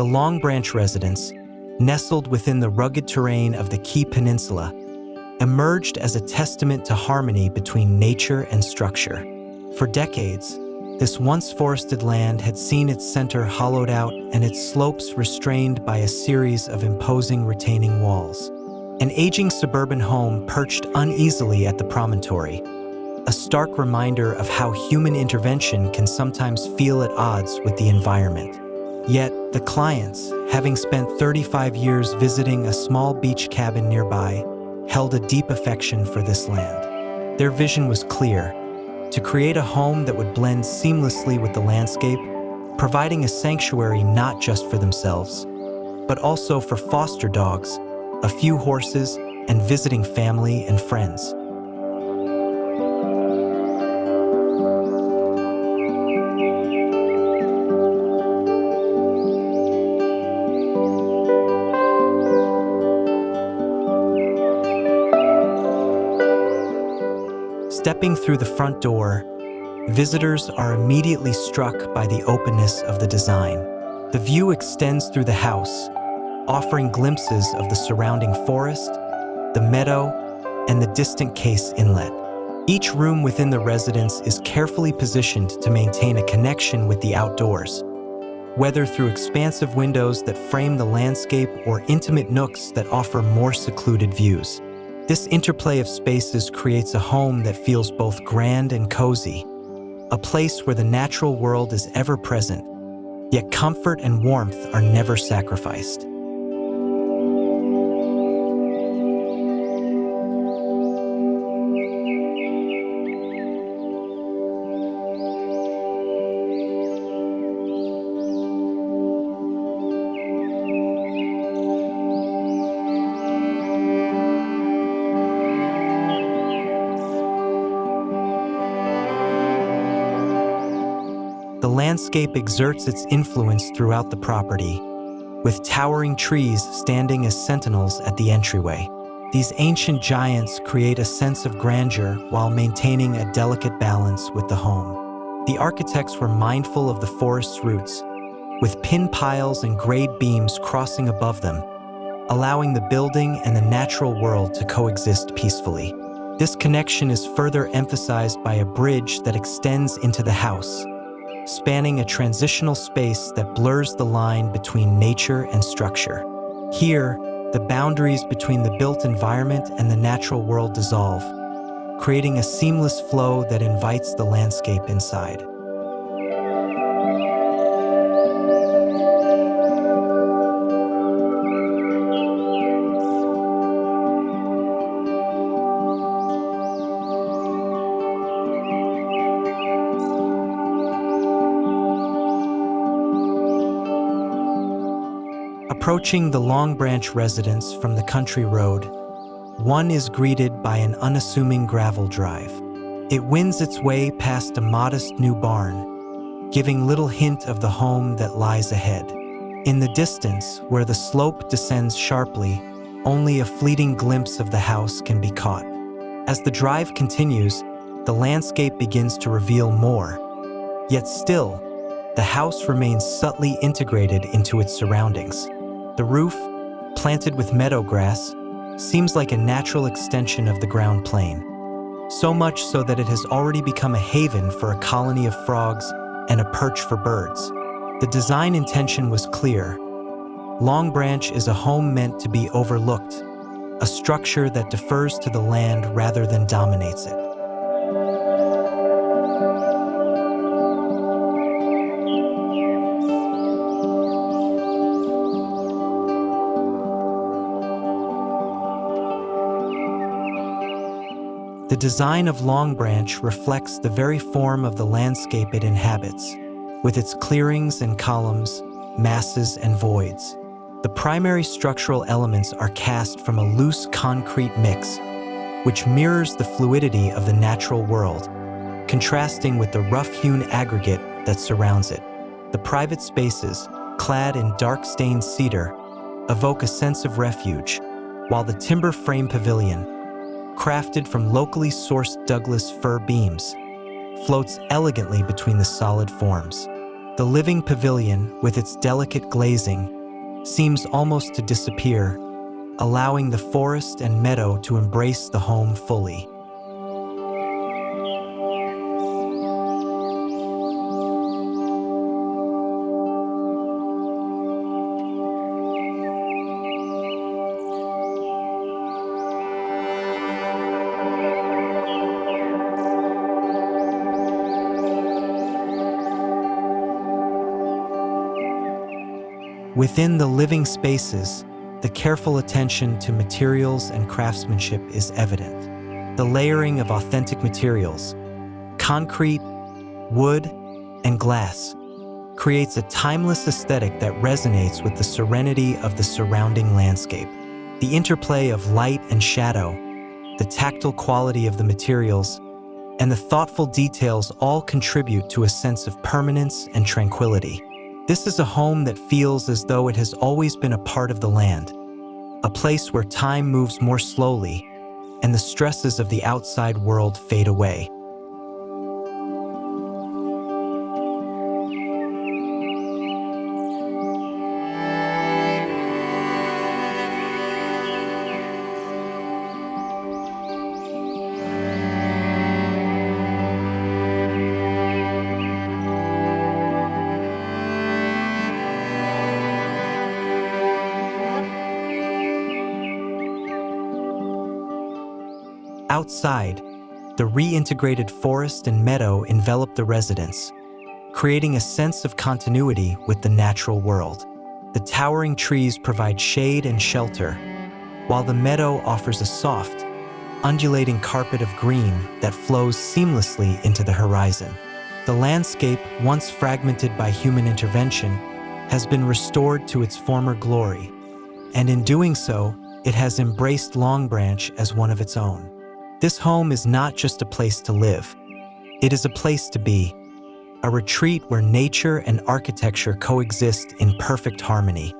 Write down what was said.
The Longbranch Residence, nestled within the rugged terrain of the Key Peninsula, emerged as a testament to harmony between nature and structure. For decades, this once forested land had seen its center hollowed out and its slopes restrained by a series of imposing retaining walls. An aging suburban home perched uneasily at the promontory, a stark reminder of how human intervention can sometimes feel at odds with the environment. Yet, the clients, having spent 35 years visiting a small beach cabin nearby, held a deep affection for this land. Their vision was clear: to create a home that would blend seamlessly with the landscape, providing a sanctuary not just for themselves, but also for foster dogs, a few horses, and visiting family and friends. Stepping through the front door, visitors are immediately struck by the openness of the design. The view extends through the house, offering glimpses of the surrounding forest, the meadow, and the distant Case Inlet. Each room within the residence is carefully positioned to maintain a connection with the outdoors, whether through expansive windows that frame the landscape or intimate nooks that offer more secluded views. This interplay of spaces creates a home that feels both grand and cozy, a place where the natural world is ever present, yet comfort and warmth are never sacrificed. The landscape exerts its influence throughout the property, with towering trees standing as sentinels at the entryway. These ancient giants create a sense of grandeur while maintaining a delicate balance with the home. The architects were mindful of the forest's roots, with pin piles and grade beams crossing above them, allowing the building and the natural world to coexist peacefully. This connection is further emphasized by a bridge that extends into the house, spanning a transitional space that blurs the line between nature and structure. Here, the boundaries between the built environment and the natural world dissolve, creating a seamless flow that invites the landscape inside. Approaching the Longbranch Residence from the country road, one is greeted by an unassuming gravel drive. It wins its way past a modest new barn, giving little hint of the home that lies ahead. In the distance, where the slope descends sharply, only a fleeting glimpse of the house can be caught. As the drive continues, the landscape begins to reveal more. Yet still, the house remains subtly integrated into its surroundings. The roof, planted with meadow grass, seems like a natural extension of the ground plane, so much so that it has already become a haven for a colony of frogs and a perch for birds. The design intention was clear. Longbranch is a home meant to be overlooked, a structure that defers to the land rather than dominates it. The design of Longbranch reflects the very form of the landscape it inhabits, with its clearings and columns, masses and voids. The primary structural elements are cast from a loose concrete mix, which mirrors the fluidity of the natural world, contrasting with the rough-hewn aggregate that surrounds it. The private spaces, clad in dark-stained cedar, evoke a sense of refuge, while the timber frame pavilion, crafted from locally sourced Douglas fir beams, floats elegantly between the solid forms. The living pavilion, with its delicate glazing, seems almost to disappear, allowing the forest and meadow to embrace the home fully. Within the living spaces, the careful attention to materials and craftsmanship is evident. The layering of authentic materials, concrete, wood, and glass, creates a timeless aesthetic that resonates with the serenity of the surrounding landscape. The interplay of light and shadow, the tactile quality of the materials, and the thoughtful details all contribute to a sense of permanence and tranquility. This is a home that feels as though it has always been a part of the land, a place where time moves more slowly and the stresses of the outside world fade away. Outside, the reintegrated forest and meadow envelop the residence, creating a sense of continuity with the natural world. The towering trees provide shade and shelter, while the meadow offers a soft, undulating carpet of green that flows seamlessly into the horizon. The landscape, once fragmented by human intervention, has been restored to its former glory, and in doing so, it has embraced Longbranch as one of its own. This home is not just a place to live, it is a place to be, a retreat where nature and architecture coexist in perfect harmony.